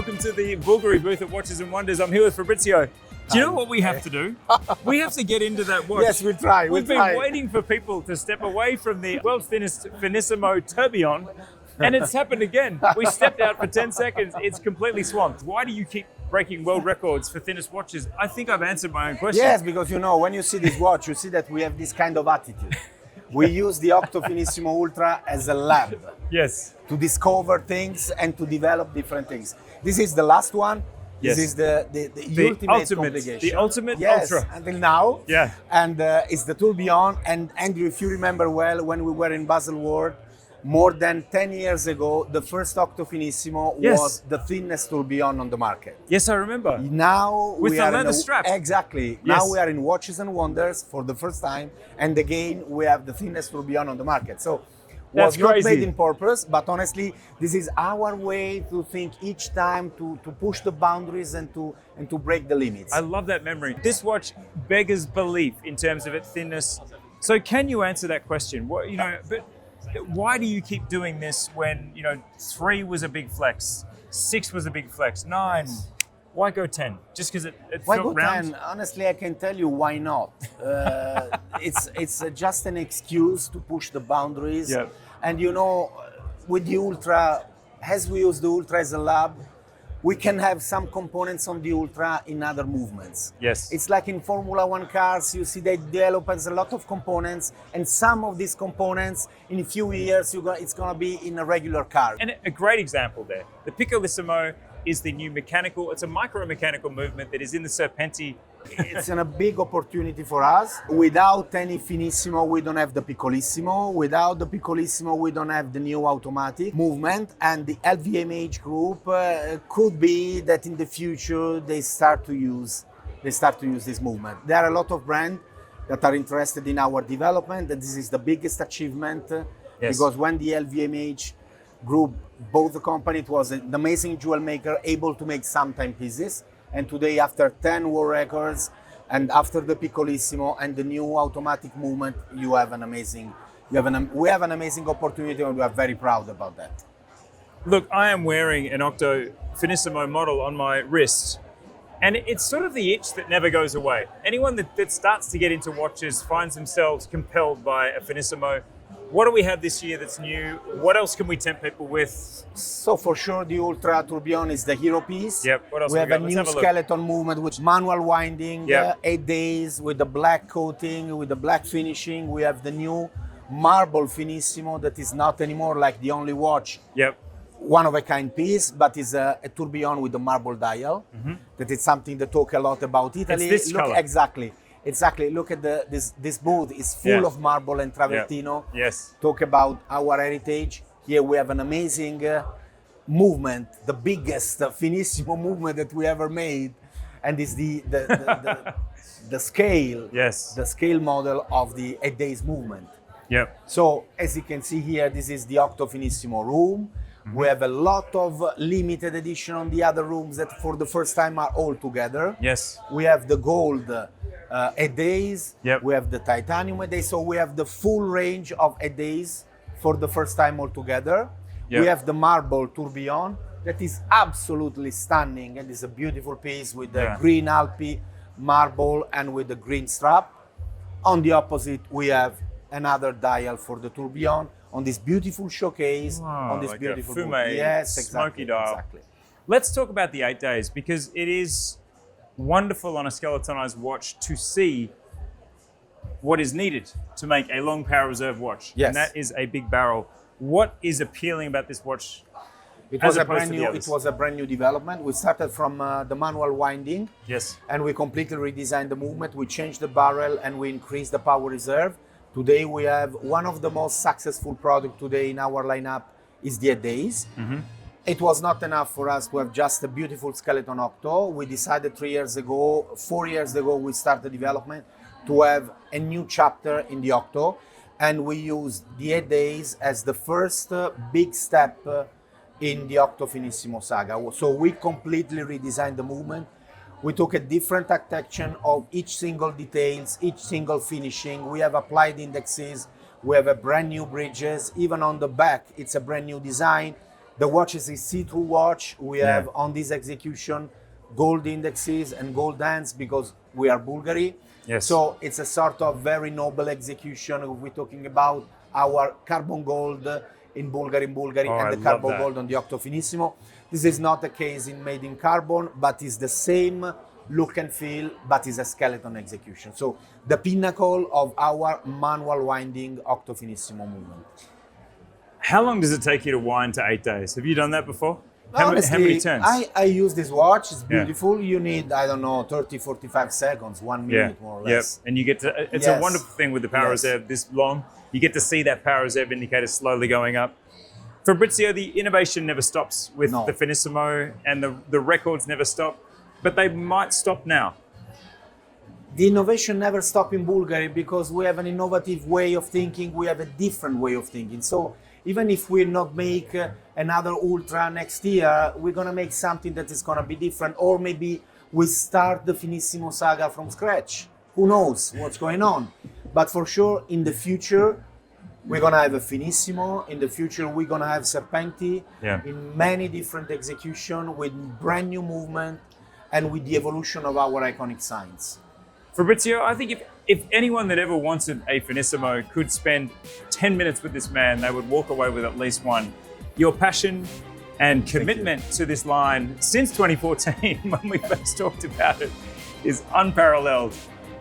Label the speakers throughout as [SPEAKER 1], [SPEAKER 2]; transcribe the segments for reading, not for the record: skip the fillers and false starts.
[SPEAKER 1] welcome to the Bulgari booth at Watches and Wonders. I'm here with Fabrizio. Do you know what we have to do? We have to get into that watch.
[SPEAKER 2] Yes, we try.
[SPEAKER 1] We've been waiting for people to step away from the world's thinnest Finissimo Tourbillon, and it's happened again. We stepped out for 10 seconds. It's completely swamped. Why do you keep breaking world records for thinnest watches? I think I've answered my own question.
[SPEAKER 2] Yes, because when you see this watch, you see that we have this kind of attitude. We use the Octo Finissimo Ultra as a lab.
[SPEAKER 1] Yes.
[SPEAKER 2] To discover things and to develop different things. This is the last one.
[SPEAKER 1] Yes.
[SPEAKER 2] This is the ultimate complication.
[SPEAKER 1] The ultimate
[SPEAKER 2] yes,
[SPEAKER 1] ultra.
[SPEAKER 2] Until now.
[SPEAKER 1] Yeah.
[SPEAKER 2] And it's the Tourbillon. And Andrew, if you remember well, when we were in Baselworld, more than 10 years ago, the first Octo Finissimo was the thinnest Tourbillon on the market.
[SPEAKER 1] Yes, I remember.
[SPEAKER 2] Now
[SPEAKER 1] with
[SPEAKER 2] we
[SPEAKER 1] the
[SPEAKER 2] are
[SPEAKER 1] leather strap.
[SPEAKER 2] Exactly.
[SPEAKER 1] Yes.
[SPEAKER 2] Now we are in Watches and Wonders for the first time, and again we have the thinnest Tourbillon on the market. So
[SPEAKER 1] that's
[SPEAKER 2] was not
[SPEAKER 1] crazy.
[SPEAKER 2] made in purpose, but honestly, this is our way to think each time to push the boundaries and to break the limits.
[SPEAKER 1] I love that memory. This watch beggars belief in terms of its thinness. So can you answer that question? But why do you keep doing this when 3 was a big flex, 6 was a big flex, 9? Why go 10? Just because it
[SPEAKER 2] why
[SPEAKER 1] felt
[SPEAKER 2] go
[SPEAKER 1] round?
[SPEAKER 2] 10? Honestly, I can tell you why not. It's just an excuse to push the boundaries.
[SPEAKER 1] Yep.
[SPEAKER 2] And with the Ultra, as we use the Ultra as a lab, we can have some components on the Ultra in other movements.
[SPEAKER 1] Yes.
[SPEAKER 2] It's like in Formula One cars, you see they develop as a lot of components, and some of these components in a few years, it's going to be in a regular car.
[SPEAKER 1] And a great example there. The Piccolissimo is the new it's a micro-mechanical movement that is in the Serpenti.
[SPEAKER 2] It's a big opportunity for us. Without any Finissimo, we don't have the Piccolissimo. Without the Piccolissimo, we don't have the new automatic movement. And the LVMH group could be that in the future they start to use this movement. There are a lot of brands that are interested in our development, and this is the biggest achievement.
[SPEAKER 1] Yes.
[SPEAKER 2] Because when the LVMH group bought the company, it was an amazing jewel maker able to make some timepieces. And today, after 10 world records, and after the Piccolissimo and the new automatic movement, we have an amazing opportunity, and we are very proud about that.
[SPEAKER 1] Look, I am wearing an Octo Finissimo model on my wrist, and it's sort of the itch that never goes away. Anyone that starts to get into watches finds themselves compelled by a Finissimo. What do we have this year that's new? What else can we tempt people with?
[SPEAKER 2] So for sure, the Ultra Tourbillon is the hero piece.
[SPEAKER 1] Yep. What else
[SPEAKER 2] we have a
[SPEAKER 1] Let's
[SPEAKER 2] new
[SPEAKER 1] have a look.
[SPEAKER 2] skeleton movement with manual winding,
[SPEAKER 1] Yep.
[SPEAKER 2] 8 days with the black coating, with the black finishing. We have the new marble Finissimo that is not anymore like the only watch.
[SPEAKER 1] Yep.
[SPEAKER 2] One of a kind piece, but is a Tourbillon with the marble dial. Mm-hmm. That is something that talk a lot about Italy.
[SPEAKER 1] It's this color.
[SPEAKER 2] Exactly. Look at this booth is full of marble and travertino.
[SPEAKER 1] Yeah. Yes.
[SPEAKER 2] Talk about our heritage. Here we have an amazing movement, the biggest Finissimo movement that we ever made, and is the scale.
[SPEAKER 1] Yes.
[SPEAKER 2] The scale model of the 8 days movement.
[SPEAKER 1] Yep.
[SPEAKER 2] So as you can see here, this is the Octo Finissimo room. Mm-hmm. We have a lot of limited edition on the other rooms that for the first time are all together.
[SPEAKER 1] Yes.
[SPEAKER 2] We have the gold 8 days.
[SPEAKER 1] Yep.
[SPEAKER 2] We have the titanium 8 days. So we have the full range of 8 days for the first time all together.
[SPEAKER 1] Yep.
[SPEAKER 2] We have the marble Tourbillon that is absolutely stunning and is a beautiful piece with the green Alpi marble and with the green strap. On the opposite, we have another dial for the Tourbillon on this beautiful showcase, on this
[SPEAKER 1] like
[SPEAKER 2] beautiful
[SPEAKER 1] a fume,
[SPEAKER 2] yes,
[SPEAKER 1] smoky
[SPEAKER 2] exactly,
[SPEAKER 1] dial.
[SPEAKER 2] exactly.
[SPEAKER 1] Let's talk about the 8 days, because it is wonderful on a skeletonized watch to see what is needed to make a long power reserve watch.
[SPEAKER 2] Yes.
[SPEAKER 1] And that is a big barrel. What is appealing about this watch?
[SPEAKER 2] It was a brand new development. We started from the manual winding.
[SPEAKER 1] Yes.
[SPEAKER 2] And we completely redesigned the movement. We changed the barrel and we increased the power reserve. Today we have one of the most successful products today in our lineup is the 8 days. Mm-hmm. It was not enough for us to have just a beautiful skeleton Octo. We decided 4 years ago, we started development to have a new chapter in the Octo. And we used the 8 days as the first big step in the Octo Finissimo saga. So we completely redesigned the movement. We took a different architecture of each single details, each single finishing. We have applied indexes. We have a brand new bridges. Even on the back, it's a brand new design. The watch is a see-through watch. We have on this execution gold indexes and gold hands because we are Bulgari.
[SPEAKER 1] Yes.
[SPEAKER 2] So it's a sort of very noble execution. We're talking about our carbon gold in Bulgari and the carbon gold on the Octo Finissimo. This is not the case in made in carbon, but it's the same look and feel, but it's a skeleton execution. So the pinnacle of our manual winding Octo Finissimo movement.
[SPEAKER 1] How long does it take you to wind to 8 days? Have you done that before?
[SPEAKER 2] Honestly,
[SPEAKER 1] how many turns?
[SPEAKER 2] I use this watch. It's beautiful. You need, I don't know, 30, 45 seconds, 1 minute more or less.
[SPEAKER 1] And you get to, it's a wonderful thing with the power reserve this long. You get to see that power reserve indicator slowly going up. Fabrizio, the innovation never stops with the Finissimo, and the records never stop, but they might stop now.
[SPEAKER 2] The innovation never stops in Bulgari because we have an innovative way of thinking. We have a different way of thinking. So even if we not make another Ultra next year, we're going to make something that is going to be different. Or maybe we start the Finissimo saga from scratch. Who knows what's going on? But for sure, in the future, we're going to have a Finissimo. In the future, we're going to have Serpenti in many different executions with brand new movement and with the evolution of our iconic signs.
[SPEAKER 1] Fabrizio, I think if anyone that ever wanted a Finissimo could spend 10 minutes with this man, they would walk away with at least one. Your passion and commitment to this line since 2014, when we first talked about it, is unparalleled.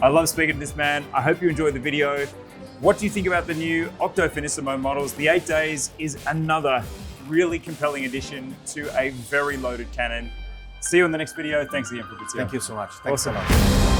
[SPEAKER 1] I love speaking to this man. I hope you enjoyed the video. What do you think about the new Octo Finissimo models? The 8 days is another really compelling addition to a very loaded cannon. See you in the next video. Thanks again, Fabrizio.
[SPEAKER 2] Thank you so much. Thanks a lot.